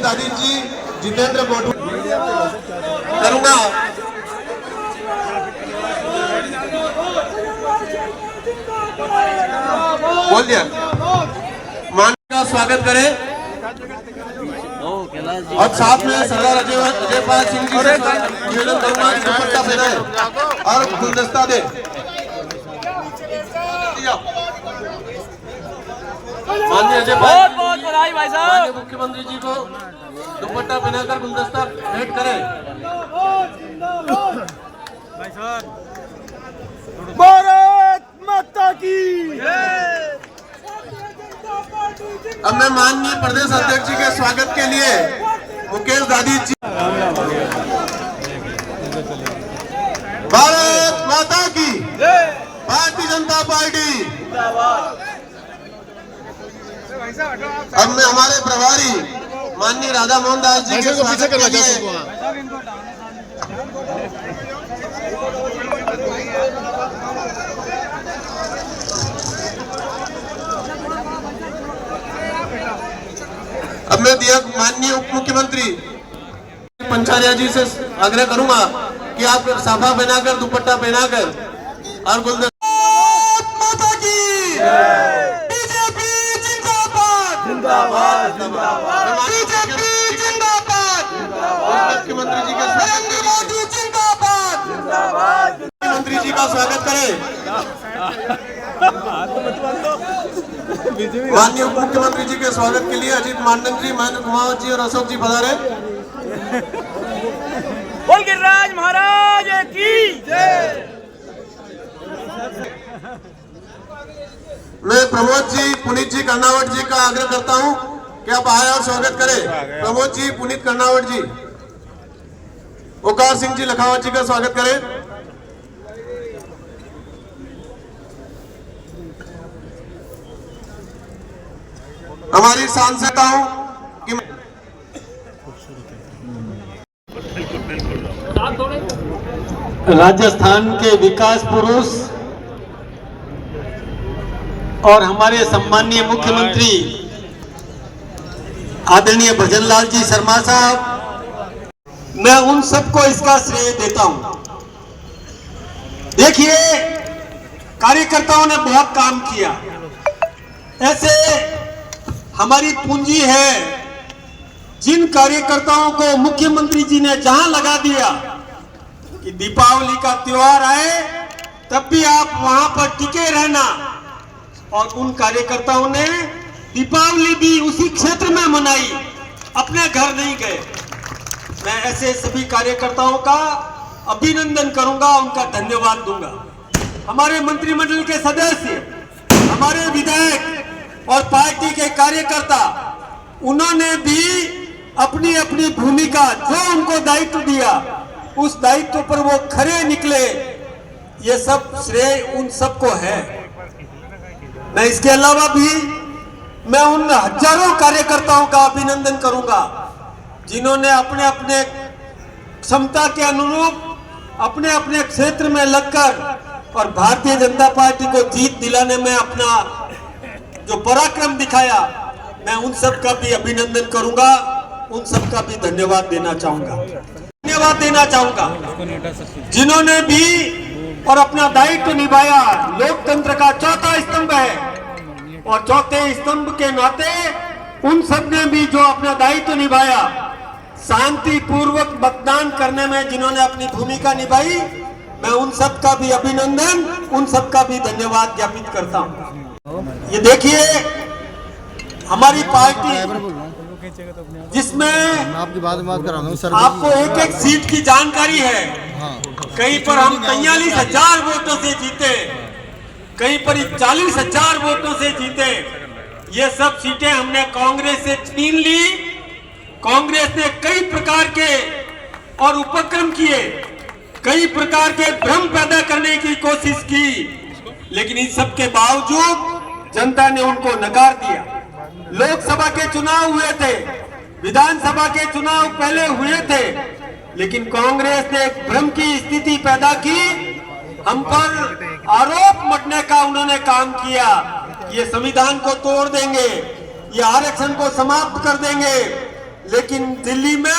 दादी जी जितेंद्र बोटू करूंगा। बोल दिया। मान का स्वागत करें और साथ में सरदार अजयपाल सिंह जी से निवेदन करूंगा कि दुपट्टा पहनाए और गुलदस्ता दे। माननीय अजयपाल बहुत बधाई भाई साहब। माननीय मुख्यमंत्री जी को दुपट्टा पहनाकर गुलदस्ता भेंट करें। भाई साहब भारत माता की। अब मैं माननीय प्रदेश अध्यक्ष जी के स्वागत के लिए मुकेश दादी जी। भारत माता की, भारतीय जनता पार्टी। अब मैं हमारे प्रभारी माननीय राधा मोहन दास जी के स्वागत के लिए अब मैं दिया माननीय उप मुख्यमंत्री पंचारिया जी से आग्रह करूंगा कि आप साफा पहनाकर दुपट्टा पहनाकर और गुलदस्ता। माता की बीजेपी जिंदाबाद जिंदाबाद जिंदाबाद, बीजेपी जिंदाबाद जिंदाबाद, मुख्यमंत्री जी का स्वागत करें। जिंदाबाद जिंदाबाद, मुख्यमंत्री जी का स्वागत करें। माननीय उप मुख्यमंत्री जी के स्वागत के लिए अजीत मांडन जी, महेंद्र कुमार जी और अशोक जी पधारे। बोल गिरिराज महाराज की जय। मैं प्रमोद जी, पुनीत जी कर्नावट जी का आग्रह करता हूं कि आप आए और स्वागत करें। प्रमोद जी, पुनीत कर्नावट जी, ओकार सिंह जी लखावत जी का स्वागत करें। हमारी सांसदों की राजस्थान के विकास पुरुष और हमारे सम्माननीय मुख्यमंत्री आदरणीय भजनलाल जी शर्मा साहब, मैं उन सबको इसका श्रेय देता हूं। देखिए, कार्यकर्ताओं ने बहुत काम किया। ऐसे हमारी पूंजी है, जिन कार्यकर्ताओं को मुख्यमंत्री जी ने जहां लगा दिया कि दीपावली का त्योहार आए तब भी आप वहां पर टिके रहना, और उन कार्यकर्ताओं ने दीपावली भी उसी क्षेत्र में मनाई, अपने घर नहीं गए। मैं ऐसे सभी कार्यकर्ताओं का अभिनंदन करूंगा, उनका धन्यवाद दूंगा। हमारे मंत्रिमंडल के सदस्य, हमारे विधायक और पार्टी के कार्यकर्ता, उन्होंने भी अपनी अपनी भूमिका, जो उनको दायित्व दिया, उस दायित्व पर वो खरे निकले। ये सब श्रेय उन सबको है। मैं इसके अलावा भी मैं उन हजारों कार्यकर्ताओं का अभिनंदन करूंगा जिन्होंने अपने अपने क्षमता के अनुरूप अपने अपने क्षेत्र में लगकर और भारतीय जनता पार्टी को जीत दिलाने में अपना जो पराक्रम दिखाया, मैं उन सब का भी अभिनंदन करूंगा, उन सब का भी धन्यवाद देना चाहूंगा जिन्होंने भी और अपना दायित्व निभाया। लोकतंत्र का चौथा स्तंभ है और चौथे स्तंभ के नाते उन सब ने भी जो अपना दायित्व निभाया, शांतिपूर्वक मतदान करने में जिन्होंने अपनी भूमिका निभाई, मैं उन सब का भी अभिनंदन, उन सब का भी धन्यवाद ज्ञापित करता हूं। ये देखिए, हमारी पार्टी जिसमें आपको एक एक सीट की जानकारी है, कहीं पर हम 43,000 वोटों से जीते, कहीं पर 40,000 वोटों से जीते। ये सब सीटें हमने कांग्रेस से छीन ली। कांग्रेस ने कई प्रकार के और उपक्रम किए, कई प्रकार के भ्रम पैदा करने की कोशिश की, लेकिन इन सब के बावजूद जनता ने उनको नकार दिया। लोकसभा के चुनाव हुए थे, विधानसभा के चुनाव पहले हुए थे, लेकिन कांग्रेस ने एक भ्रम की स्थिति पैदा की, हम पर आरोप मटने का उन्होंने काम किया। ये संविधान को तोड़ देंगे, ये आरक्षण को समाप्त कर देंगे, लेकिन दिल्ली में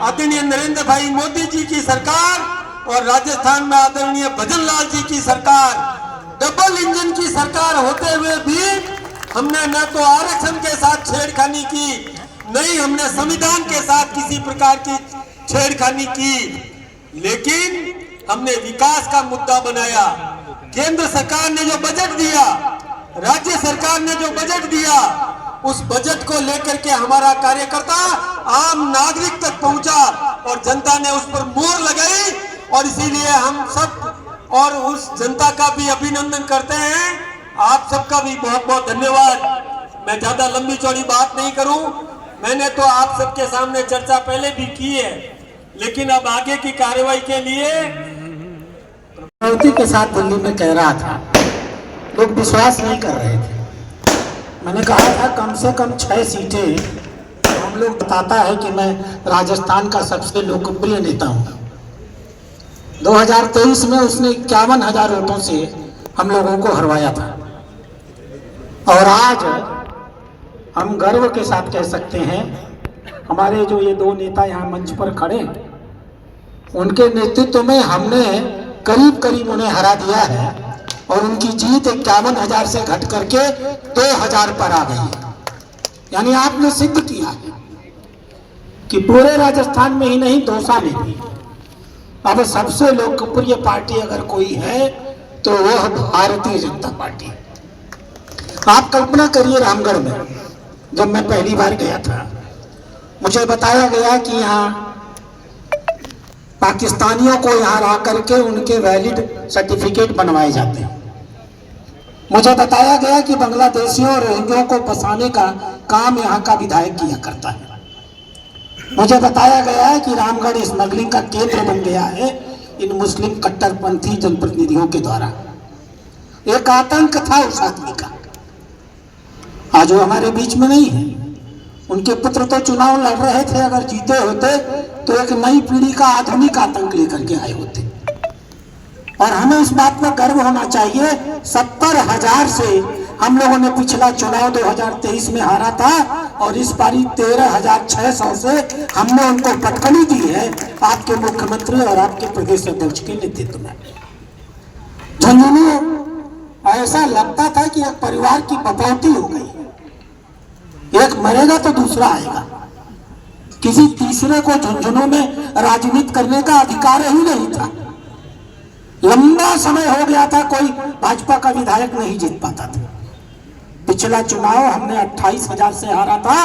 आदरणीय नरेंद्र भाई मोदी जी की सरकार और राजस्थान में आदरणीय भजनलाल जी की सरकार, डबल इंजन की सरकार होते हुए भी हमने न तो आरक्षण के साथ छेड़खानी की, न ही हमने संविधान के साथ किसी प्रकार की छेड़खानी की, लेकिन हमने विकास का मुद्दा बनाया। केंद्र सरकार ने जो बजट दिया, राज्य सरकार ने जो बजट दिया, उस बजट को लेकर के हमारा कार्यकर्ता आम नागरिक तक पहुंचा और जनता ने उस पर मोहर लगाई, और इसीलिए हम सब और उस जनता का भी अभिनंदन करते हैं। आप सबका भी बहुत बहुत धन्यवाद। मैं ज्यादा लंबी चौड़ी बात नहीं करूं, मैंने तो आप सबके सामने चर्चा पहले भी की है, लेकिन अब आगे की कार्रवाई के लिए प्रवृत्ति के साथ दिल्ली में कह रहा था, लोग विश्वास नहीं कर रहे थे। मैंने कहा था कम से कम 6 सीटें हम लोग, बताता है कि मैं राजस्थान का सबसे लोकप्रिय नेता हूँ। 2023 में उसने 51,000 वोटों से हम लोगों को हरवाया था, और आज हम गर्व के साथ कह सकते हैं हमारे जो ये 2 नेता यहाँ मंच पर खड़े, उनके नेतृत्व में हमने करीब करीब उन्हें हरा दिया है, और उनकी जीत 51,000 से घट करके 2,000 पर आ गई है। यानी आपने सिद्ध किया है कि पूरे राजस्थान में ही नहीं, दौसा में भी अब सबसे लोकप्रिय पार्टी अगर कोई है तो वह भारतीय जनता पार्टी। आप कल्पना करिए, रामगढ़ में जब मैं पहली बार गया था, मुझे बताया गया कि यहाँ पाकिस्तानियों को यहाँ ला करके उनके वैलिड सर्टिफिकेट बनवाए जाते हैं। मुझे बताया गया कि बांग्लादेशियों और रोहिंग्यों को बसाने का काम यहाँ का विधायक किया करता है। मुझे बताया गया है कि रामगढ़ स्मगलिंग का केंद्र बन गया है इन मुस्लिम कट्टरपंथी जनप्रतिनिधियों के द्वारा। एक आतंक था उस आदमी का, आज वो हमारे बीच में नहीं है। उनके पुत्र तो चुनाव लड़ रहे थे, अगर जीते होते तो एक नई पीढ़ी का आधुनिक आतंक लेकर के आए होते। और हमें इस बात पर गर्व होना चाहिए, 70,000 से हम लोगों ने पिछला चुनाव 2023 में हारा था, और इस बारी 13,600 से हमने उनको पटकनी दी है आपके मुख्यमंत्री और आपके प्रदेश अध्यक्ष के नेतृत्व में। झुंझुनू ऐसा लगता था कि एक परिवार की बपौती हो गई, एक मरेगा तो दूसरा आएगा। किसी तीसरे को झुंझुनू में राजनीति करने का अधिकार ही नहीं था। लंबा समय हो गया था कोई भाजपा का विधायक नहीं जीत पाता था। पिछला चुनाव हमने 28,000 से हारा था,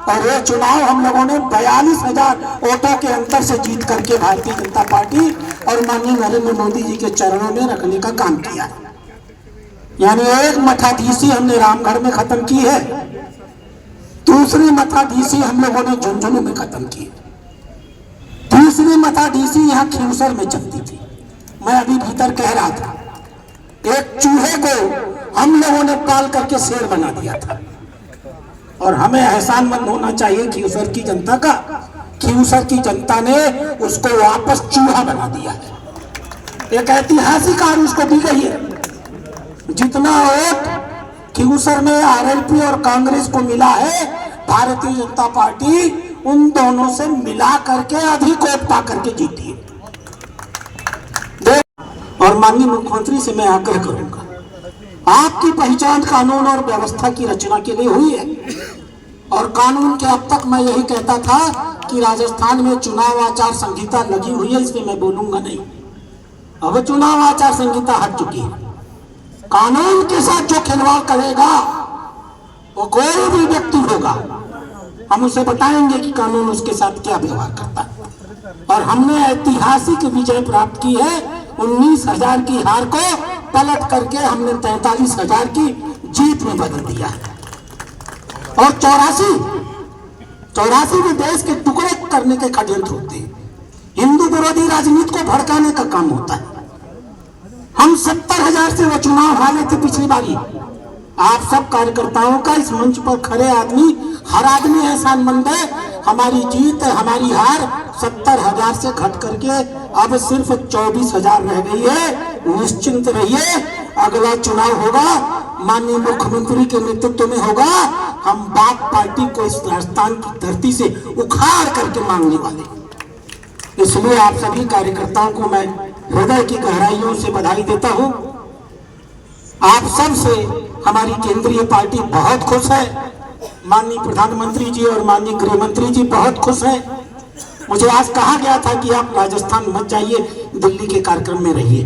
और ये चुनाव हम लोगों ने 42,000 वोटों के अंतर से जीत करके भारतीय जनता पार्टी और माननीय नरेंद्र मोदी जी के चरणों में रखने का काम किया है। यानी एक मठाधीशी हमने रामगढ़ में खत्म की है, दूसरी मठाधीशी हम लोगों ने झुंझुनू में खत्म की, तीसरी मठाधीशी यहाँ खींवसर में चलती थी। मैं अभी भीतर कह रहा था, एक चूहे को हम लोगों ने पाल करके शेर बना दिया था, और हमें एहसानमंद होना चाहिए खींवसर की जनता का। खींवसर की जनता ने उसको वापस चूहा बना दिया है। एक ऐतिहासिक हार उसको दी गई है। जितना वोट खींवसर में आरएलपी और कांग्रेस को मिला है, भारतीय जनता पार्टी उन दोनों से मिला करके अधिक वोट पा करके जीती है। और माननीय मुख्यमंत्री से मैं आग्रह करूंगा, आपकी पहचान कानून और व्यवस्था की रचना के लिए हुई है, और कानून के अब तक मैं यही कहता था कि राजस्थान में चुनाव आचार संहिता लगी हुई है, इसलिए मैं बोलूंगा नहीं। अब चुनाव आचार संहिता हट चुकी है। कानून के साथ जो खिलवाड़ करेगा वो कोई भी व्यक्ति होगा, हम उसे बताएंगे कि कानून उसके साथ क्या व्यवहार करता है। और हमने ऐतिहासिक विजय प्राप्त की है। 19,000 की हार को पलट करके हमने 43,000 की जीत में बदल दिया है। और 84 में देश के टुकड़े करने के षड्यंत्र होते हैं, हिंदू विरोधी राजनीति को भड़काने का काम होता है। हम 70,000 से वो चुनाव हारे थे पिछली बारी। आप सब कार्यकर्ताओं का इस मंच पर खड़े आदमी, हर आदमी एहसानमंद है। हमारी जीत, हमारी हार 70,000 से घट करके अब सिर्फ 24,000 रह गई है। निश्चिंत रहिए, अगला चुनाव होगा, माननीय मुख्यमंत्री के नेतृत्व में होगा, हम बाप पार्टी को इस राजस्थान की धरती से उखाड़ करके मांगने वाले। इसलिए आप सभी कार्यकर्ताओं को मैं हृदय की गहराइयों से बधाई देता हूं। आप सब से हमारी केंद्रीय पार्टी बहुत खुश है। माननीय प्रधानमंत्री जी और माननीय गृह मंत्री जी बहुत खुश हैं। मुझे आज कहा गया था कि आप राजस्थान मत जाइए, दिल्ली के कार्यक्रम में रहिए,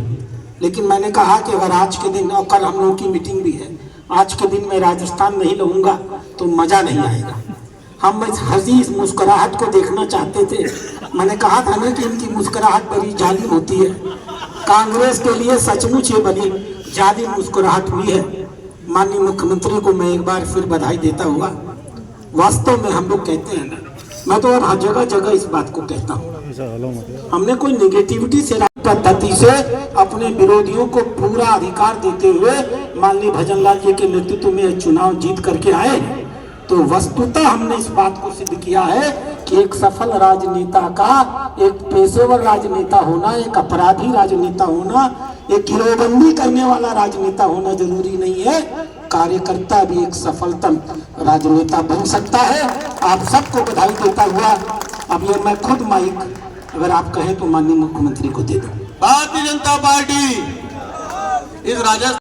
लेकिन मैंने कहा कि अगर आज के दिन, और कल हम लोगों की मीटिंग भी है, आज के दिन मैं राजस्थान नहीं रहूंगा तो मजा नहीं आएगा। हम इस हंसी, इस मुस्कुराहट को देखना चाहते थे। मैंने कहा था ना कि इनकी मुस्कुराहट बड़ी जालिम होती है। कांग्रेस के लिए सचमुच ये बड़ी जालिम मुस्कुराहट हुई है। माननीय मुख्यमंत्री को मैं एक बार फिर बधाई देता हुआ, वास्तव में हम लोग कहते हैं ना, मैं तो अब हर जगह जगह इस बात को कहता हूँ, हमने कोई निगेटिविटी से पद्धति से अपने विरोधियों को पूरा अधिकार देते हुए माननीय भजनलाल जी के नेतृत्व में चुनाव जीत करके आए, तो वस्तुतः हमने इस बात को सिद्ध किया है कि एक सफल राजनेता का, एक पेशेवर राजनेता होना, एक अपराधी राजनेता होना, एक गिरोहबंदी करने वाला राजनेता होना जरूरी नहीं है। कार्यकर्ता भी एक सफलतम राजनेता बन सकता है। आप सबको बधाई देता हुआ अब ये मैं खुद माइक, अगर आप कहें तो माननीय मुख्यमंत्री को दे दूं। भारतीय जनता पार्टी इस राजस्थान